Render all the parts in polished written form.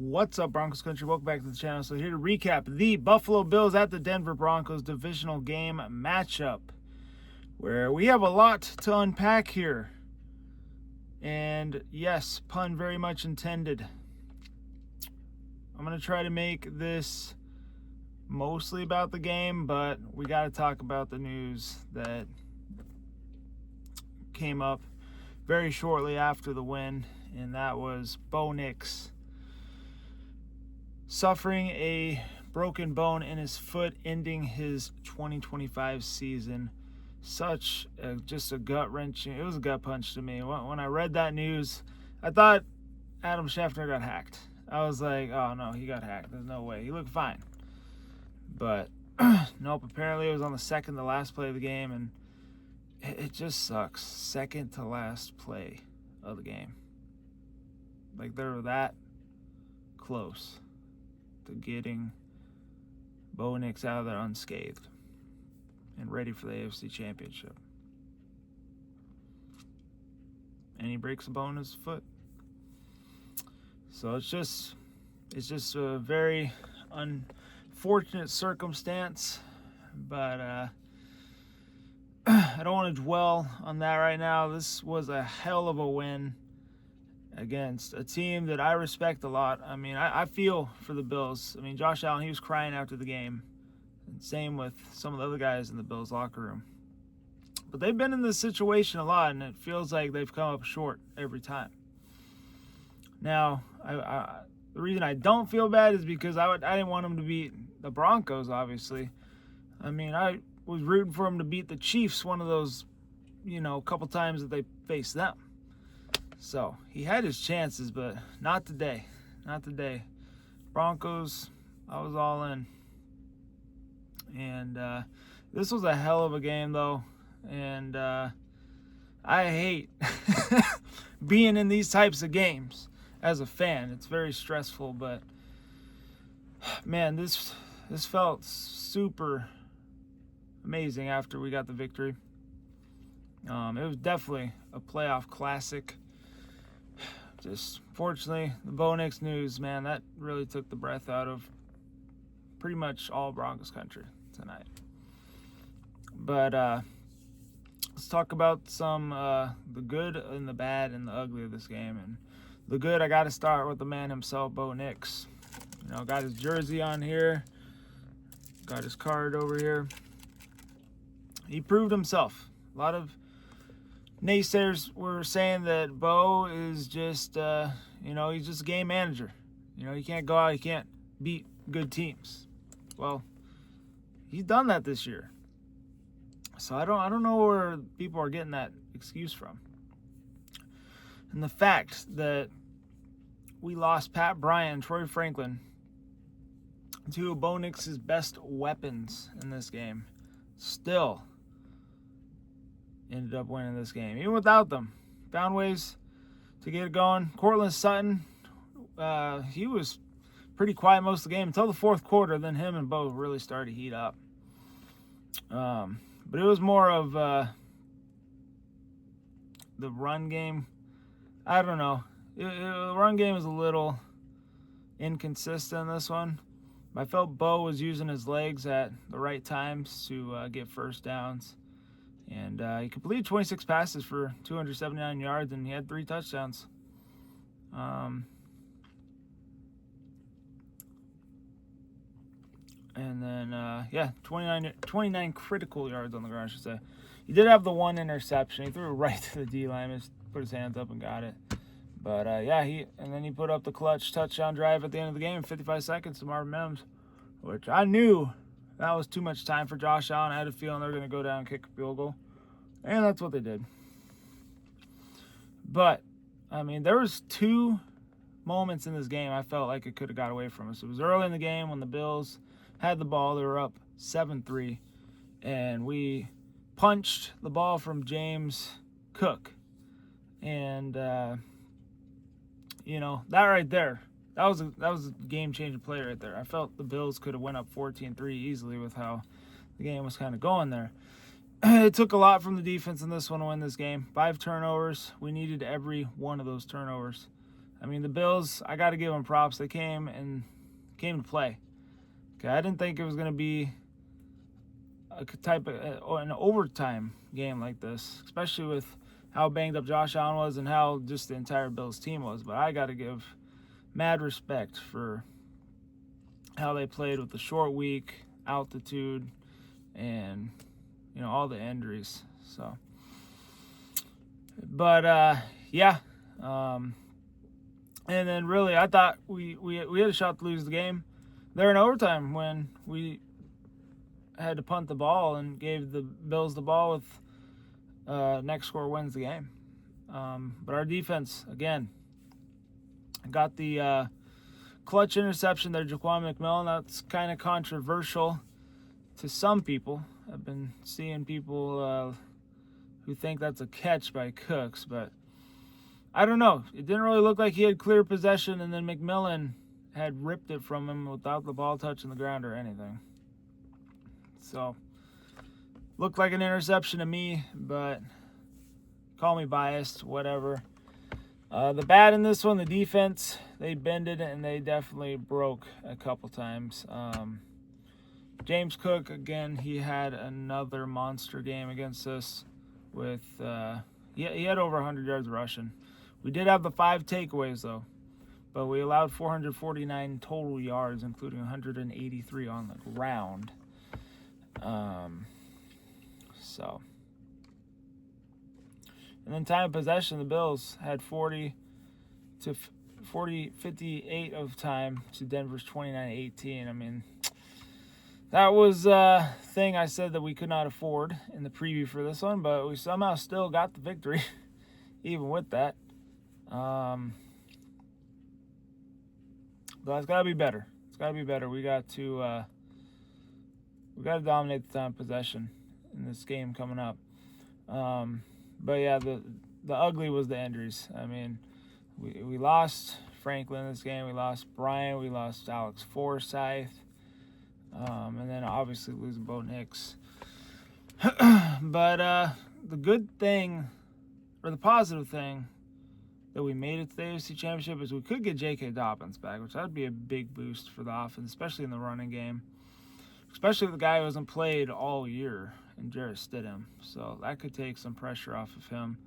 What's up, Broncos country? Welcome back to the channel. So here to recap the Buffalo Bills at the Denver Broncos divisional game matchup, where we have a lot to unpack here. And yes, pun very much intended. I'm going to try to make this mostly about the game, but we got to talk about the news that came up very shortly after the win, and that was Bo Nix suffering a broken bone in his foot, ending his 2025 season. Just a gut-wrenching, it was a gut punch to me. When I read that news, I thought Adam Schefter got hacked. I was like, oh no, he got hacked. There's no way. He looked fine. But nope, apparently it was on the second to last play of the game, and it just sucks. Second to last play of the game. Like, they were that close to getting Bo Nix out of there unscathed and ready for the AFC Championship. And he breaks a bone in his foot. So it's just a very unfortunate circumstance, but I don't want to dwell on that right now. This was a hell of a win against a team that I respect a lot. I mean, I feel for the Bills. I mean, Josh Allen, he was crying after the game. And same with some of the other guys in the Bills locker room. But they've been in this situation a lot, and it feels like they've come up short every time. Now, the reason I don't feel bad is because I didn't want them to beat the Broncos, obviously. I mean, I was rooting for them to beat the Chiefs one of those, couple times that they faced them. So he had his chances, but not today. Not today. Broncos, I was all in. And this was a hell of a game, though. And I hate being in these types of games as a fan. It's very stressful, but man, this felt super amazing after we got the victory. It was definitely a playoff classic. Just fortunately, the Bo Nix news, man, that really took the breath out of pretty much all Broncos country tonight. But let's talk about some the good and the bad and the ugly of this game. And the good, I got to start with the man himself, Bo Nix. Got his jersey on here, got his card over here. He proved himself. A lot of naysayers were saying that Bo is just, he's just a game manager. He can't go out, he can't beat good teams. Well, he's done that this year. So I don't know where people are getting that excuse from. And the fact that we lost Pat Bryant and Troy Franklin, two of Bo Nix's best weapons in this game, still ended up winning this game. Even without them, found ways to get it going. Cortland Sutton, he was pretty quiet most of the game until the fourth quarter. Then him and Bo really started to heat up. But it was more of the run game. I don't know. The run game is a little inconsistent in this one. I felt Bo was using his legs at the right times to get first downs. And he completed 26 passes for 279 yards, and he had 3 touchdowns. And then, 29 critical yards on the ground, I should say. He did have the one interception. He threw it right to the D-line, just put his hands up and got it. But, he put up the clutch touchdown drive at the end of the game, 55 seconds to Marvin Mims, which I knew that was too much time for Josh Allen. I had a feeling they were going to go down and kick a field goal. And that's what they did. But, I mean, there was 2 moments in this game I felt like it could have got away from us. It was early in the game when the Bills had the ball. They were up 7-3. And we punched the ball from James Cook. And, that right there, that was a game-changing play right there. I felt the Bills could have went up 14-3 easily with how the game was kind of going there. It took a lot from the defense in this one to win this game. 5 turnovers. We needed every one of those turnovers. I mean, the Bills, I got to give them props. They came to play. Okay, I didn't think it was going to be a type of an overtime game like this, especially with how banged up Josh Allen was and how just the entire Bills team was. But I got to give mad respect for how they played with the short week, altitude, and all the injuries. So, but yeah. And then really, I thought we had a shot to lose the game there in overtime when we had to punt the ball and gave the Bills the ball with next score wins the game. But our defense, again, got the clutch interception there, Jaquan McMillan. That's kind of controversial to some people. I've been seeing people who think that's a catch by Cooks, but I don't know. It didn't really look like he had clear possession, and then McMillan had ripped it from him without the ball touching the ground or anything. So, looked like an interception to me, but call me biased, whatever. The bad in this one, the defense, they bended and they definitely broke a couple times. James Cook, again, he had another monster game against us with, he had over 100 yards rushing. We did have the 5 takeaways, though, but we allowed 449 total yards, including 183 on the ground. And then time of possession, the Bills had 58 of time to Denver's 29-18. I mean, that was a thing I said that we could not afford in the preview for this one, but we somehow still got the victory, even with that. But it's got to be better. It's got to be better. We got to dominate the time of possession in this game coming up. But yeah, the ugly was the injuries. I mean, we lost Franklin in this game. We lost Brian. We lost Alex Forsythe. And then obviously losing Bo Nix. But the good thing, or the positive thing, that we made it to the AFC Championship is we could get J.K. Dobbins back, which would be a big boost for the offense, especially in the running game. Especially with the guy who hasn't played all year in Jarrett Stidham. So that could take some pressure off of him.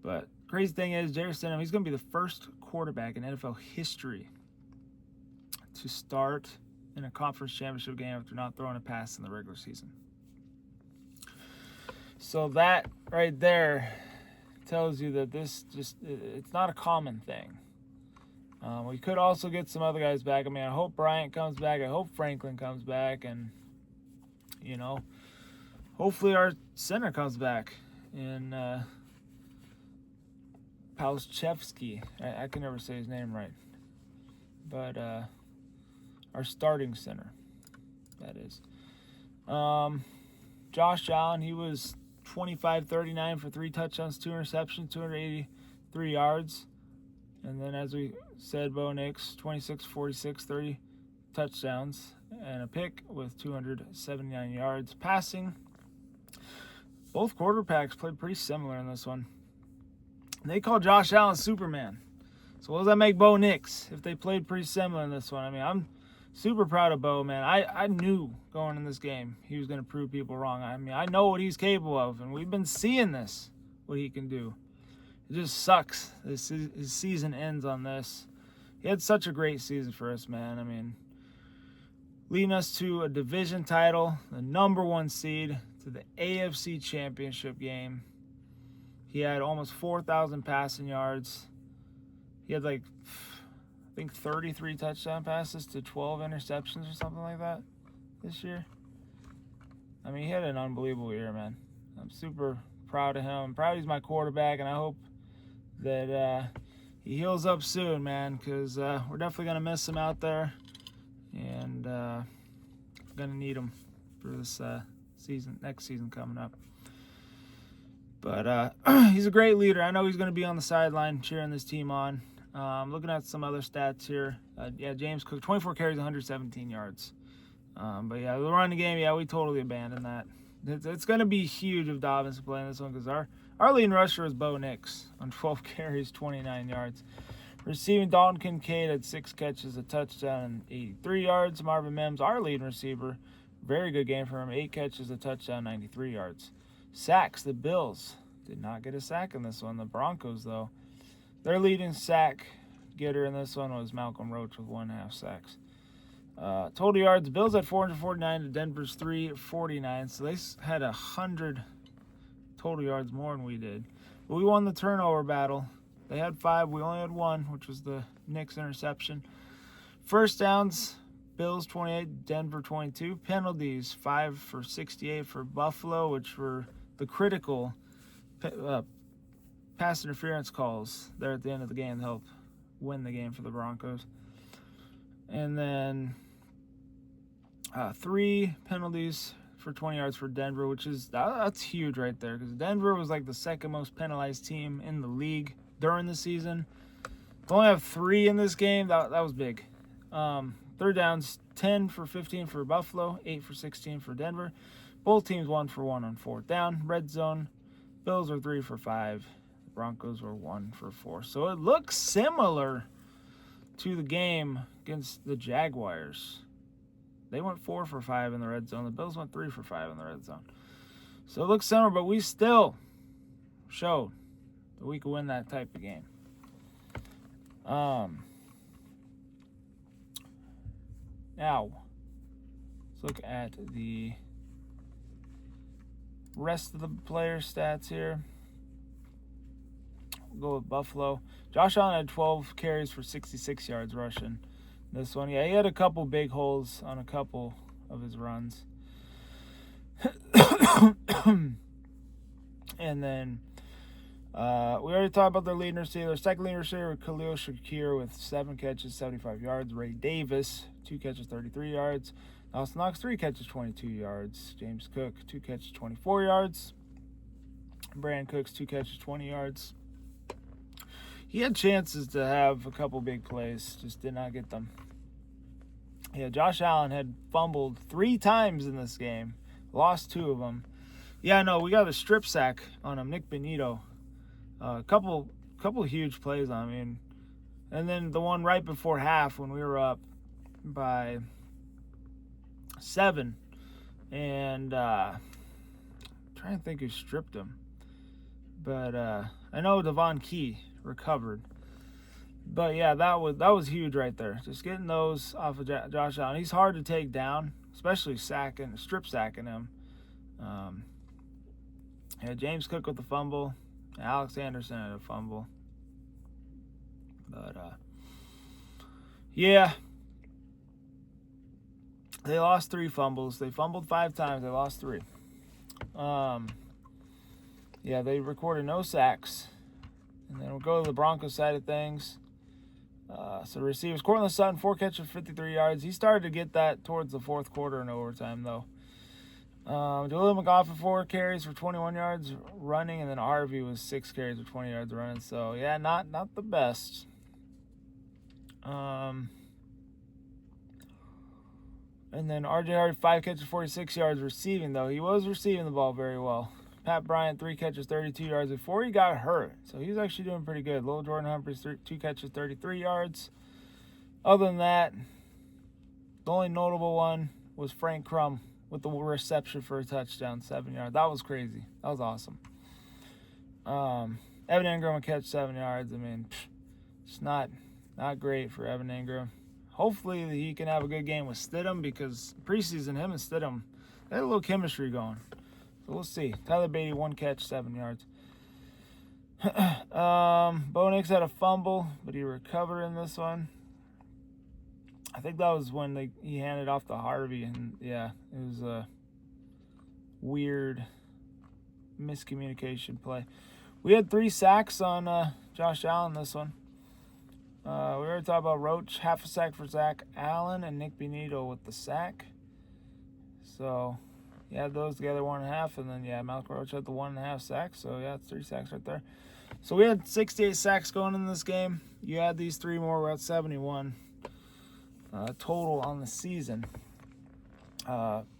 But crazy thing is, Jarrett Stidham, he's going to be the first quarterback in NFL history to start in a conference championship game after not throwing a pass in the regular season. So that right there tells you that this it's not a common thing. We could also get some other guys back. I mean, I hope Bryant comes back. I hope Franklin comes back. And, hopefully our center comes back in Palchevsky. I can never say his name right. But our starting center, that is. Josh Allen, he was 25-39 for 3 touchdowns, 2 interceptions, 283 yards. And then, as we said, Bo Nix, 26-46, 30 touchdowns and a pick with 279 yards passing. Both quarterbacks played pretty similar in this one. And they call Josh Allen Superman. So what does that make Bo Nix if they played pretty similar in this one? I mean, I'm super proud of Bo, man. I knew going in this game he was going to prove people wrong. I mean, I know what he's capable of, and we've been seeing this, what he can do. It just sucks. His season ends on this. He had such a great season for us, man. I mean, leading us to a division title, the number 1 seed, to the AFC Championship game. He had almost 4,000 passing yards. He had I think 33 touchdown passes to 12 interceptions or something like that this year. I mean, he had an unbelievable year, man. I'm super proud of him. I'm proud he's my quarterback, and I hope that he heals up soon, man, because we're definitely going to miss him out there, and we're going to need him for this next season coming up. But he's a great leader. I know he's going to be on the sideline cheering this team on. Looking at some other stats here. James Cook, 24 carries, 117 yards. But yeah, the running game, we totally abandoned that. It's going to be huge if Dobbins playing this one because our leading rusher is Bo Nix on 12 carries, 29 yards. Receiving, Dalton Kincaid had 6 catches, a touchdown, and 83 yards. Marvin Mims, our leading receiver, very good game for him. 8 catches, a touchdown, 93 yards. Sacks, the Bills did not get a sack in this one. The Broncos, though, their leading sack getter in this one was Malcolm Roach with 1.5 sacks. Total yards, Bills had 449 to Denver's 349, so they had 100 total yards more than we did. But we won the turnover battle. They had 5, we only had 1, which was the Knicks interception. First downs, Bills 28, Denver 22. Penalties, 5 for 68 for Buffalo, which were the critical pass interference calls there at the end of the game to help win the game for the Broncos. And then 3 penalties for 20 yards for Denver, which is that's huge right there, because Denver was like the second most penalized team in the league during the season. To only have 3 in this game, that was big. Third downs, 10 for 15 for Buffalo, 8 for 16 for Denver. Both teams 1 for 1 on 4th down. Red zone, Bills were 3 for 5. The Broncos were 1 for 4. So it looks similar to the game against the Jaguars. They went 4 for 5 in the red zone. The Bills went 3 for 5 in the red zone. So it looks similar, but we still showed that we could win that type of game. Now, let's look at the rest of the player stats here. We'll go with Buffalo. Josh Allen had 12 carries for 66 yards rushing. This one, yeah, he had a couple big holes on a couple of his runs. And then we already talked about their leading receiver. Second leading receiver, Khalil Shakir with 7 catches, 75 yards. Ray Davis, 2 catches, 33 yards. Austin Knox, 3 catches, 22 yards. James Cook, 2 catches, 24 yards. Brandon Cooks, 2 catches, 20 yards. He had chances to have a couple big plays, just did not get them. Yeah, Josh Allen had fumbled 3 times in this game, lost 2 of them. Yeah, no, we got a strip sack on him, Nick Benito. A couple huge plays on him. And then the one right before half when we were up by 7. And I'm trying to think who stripped him. But I know Devon Key recovered. But yeah, that was huge right there. Just getting those off of Josh Allen. He's hard to take down, especially strip sacking him. Yeah, James Cook with the fumble. Alex Anderson had a fumble. But yeah, they lost 3 fumbles. They fumbled 5 times. They lost 3. Yeah, they recorded no sacks. And then we'll go to the Broncos side of things. So receivers, Cortland Sutton, 4 catches, 53 yards. He started to get that towards the 4th quarter in overtime, though. Jaleel McGoffin, 4 carries for 21 yards running, and then Harvey was 6 carries for 20 yards running. So, yeah, not the best. And then R.J. Harvey, 5 catches, 46 yards receiving, though. He was receiving the ball very well. Pat Bryant, 3 catches, 32 yards before he got hurt. So he's actually doing pretty good. Lil Jordan Humphries, 2 catches, 33 yards. Other than that, the only notable one was Frank Crum with the reception for a touchdown, 7 yards. That was crazy. That was awesome. Evan Ingram would catch 7 yards. I mean, it's not great for Evan Ingram. Hopefully he can have a good game with Stidham, because preseason, him and Stidham, they had a little chemistry going. So we'll see. Tyler Beatty, 1 catch, 7 yards. Bo Nix had a fumble, but he recovered in this one. I think that was when he handed off to Harvey, and yeah, it was a weird miscommunication play. We had 3 sacks on Josh Allen this one. We already talked about Roach, half a sack for Zach Allen, and Nick Benito with the sack. So you add those together, 1.5, and then yeah, Malcolm Roach had the 1.5 sacks. So yeah, it's 3 sacks right there. So we had 68 sacks going in this game. You add these 3 more, we're at 71 total on the season.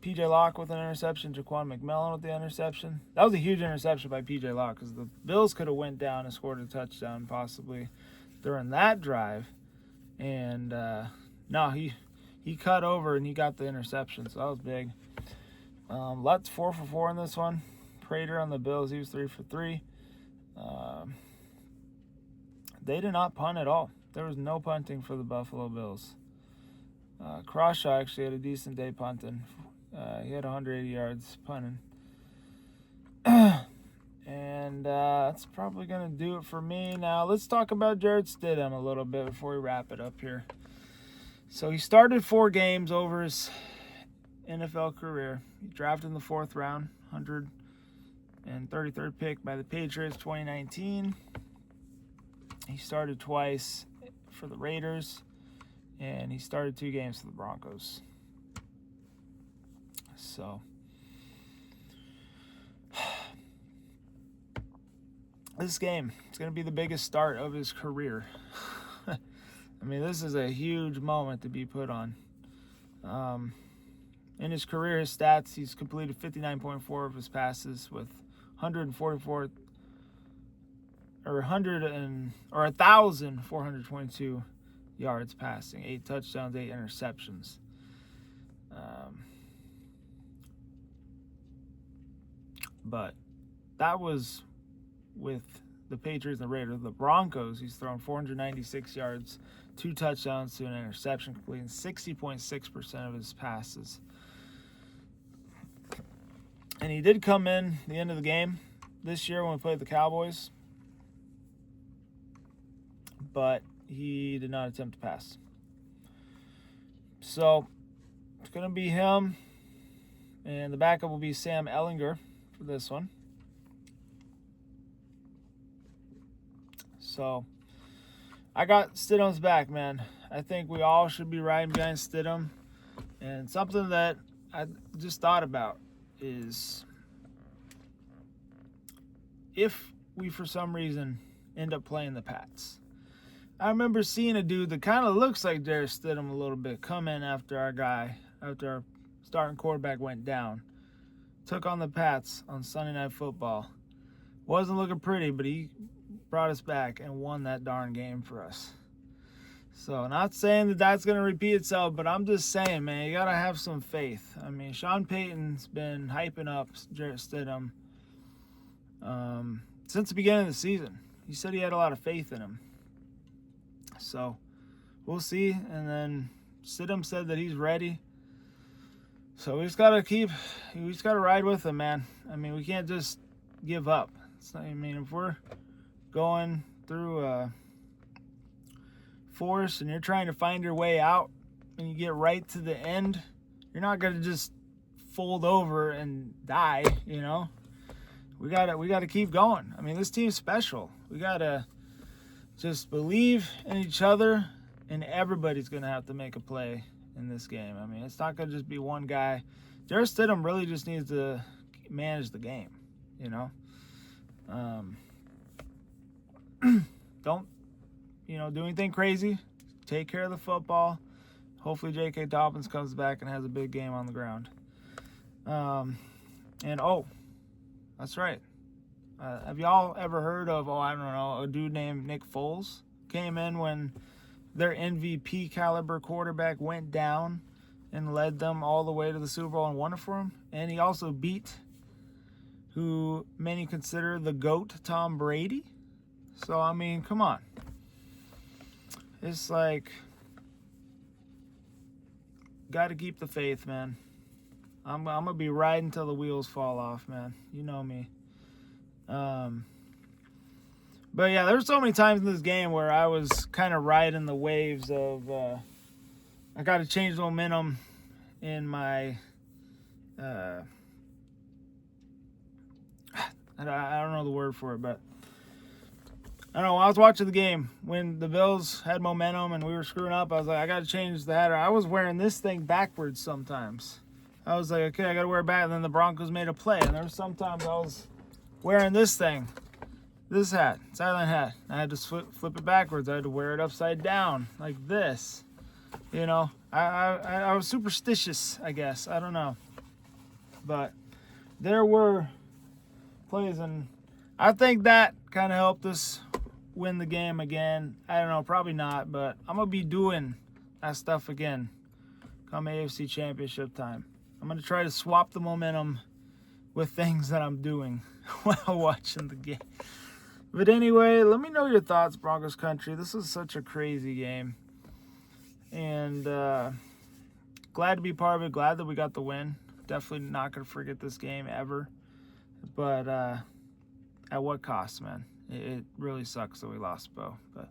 P.J. Locke with an interception, Jaquan McMillan with the interception. That was a huge interception by P.J. Locke, because the Bills could have went down and scored a touchdown, possibly during that drive. And no, he cut over and he got the interception, so that was big. Lutz 4 for 4 in this one. Prater on the Bills, he was 3 for 3. They did not punt at all. There was no punting for the Buffalo Bills. Crawshaw actually had a decent day punting. He had 180 yards punting. And that's probably going to do it for me. Now, let's talk about Jarrett Stidham a little bit before we wrap it up here. So he started 4 games over his NFL career. He drafted in the 4th round, 133rd pick by the Patriots, 2019. He started twice for the Raiders, and he started 2 games for the Broncos. So this game, it's going to be the biggest start of his career. I mean, this is a huge moment to be put on. In his career, his stats, he's completed 59.4 of his passes with 1,422 yards passing, 8 touchdowns, 8 interceptions. But that was with the Patriots and the Raiders. The Broncos, he's thrown 496 yards, 2 touchdowns to an interception, completing 60.6% of his passes. And he did come in the end of the game this year when we played the Cowboys, but he did not attempt to pass. So it's going to be him, and the backup will be Sam Ehlinger for this one. So I got Stidham's back, man. I think we all should be riding behind Stidham. And something that I just thought about is if we for some reason end up playing the Pats. I remember seeing a dude that kind of looks like Jarrett Stidham a little bit come in after our starting quarterback went down. Took on the Pats on Sunday Night Football. Wasn't looking pretty, but he brought us back and won that darn game for us. So, not saying that that's going to repeat itself, but I'm just saying, man, you got to have some faith. I mean, Sean Payton's been hyping up Jarrett Stidham since the beginning of the season. He said he had a lot of faith in him. So, we'll see. And then Stidham said that he's ready. So, we just got to ride with him, man. I mean, we can't just give up. If we're going through a forest and you're trying to find your way out and you get right to the end, you're not going to just fold over and die, you know. We got to keep going. I mean, this team's special. We got to just believe in each other, and everybody's going to have to make a play in this game. I mean, it's not going to just be one guy. Jarrett Stidham really just needs to manage the game, you know. Don't, do anything crazy. Take care of the football. Hopefully J.K. Dobbins comes back and has a big game on the ground. That's right. Have y'all ever heard of, a dude named Nick Foles? Came in when their MVP caliber quarterback went down and led them all the way to the Super Bowl and won it for him. And he also beat who many consider the GOAT, Tom Brady. So, I mean, come on. It's like, got to keep the faith, man. I'm going to be riding till the wheels fall off, man. You know me. But, yeah, there's so many times in this game where I was kind of riding the waves of, I got to change the momentum in my, I don't know the word for it, but I don't know. When I was watching the game, when the Bills had momentum and we were screwing up, I was like, I got to change the hat. I was wearing this thing backwards sometimes. I was like, okay, I got to wear it back. And then the Broncos made a play. And there were sometimes I was wearing this thing, this hat, sideline hat. I had to flip it backwards. I had to wear it upside down like this. You know, I was superstitious, I guess. I don't know. But there were plays, and I think that kind of helped us win the game again. I don't know, probably not, but I'm going to be doing that stuff again come AFC Championship time. I'm going to try to swap the momentum with things that I'm doing while watching the game. But anyway, let me know your thoughts, Broncos country. This is such a crazy game. And glad to be part of it. Glad that we got the win. Definitely not going to forget this game ever. But at what cost, man? It really sucks that we lost Bo. But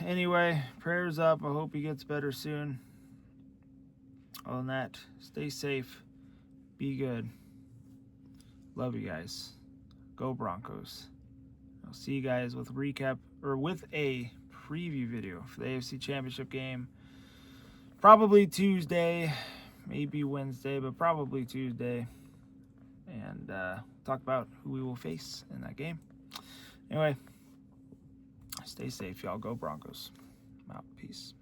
anyway, prayers up. I hope he gets better soon. Other than that, stay safe. Be good. Love you guys. Go Broncos. I'll see you guys with a preview video for the AFC Championship game. Probably Tuesday, maybe Wednesday, but probably Tuesday. And talk about who we will face in that game. Anyway, stay safe, y'all. Go Broncos. I'm out. Peace.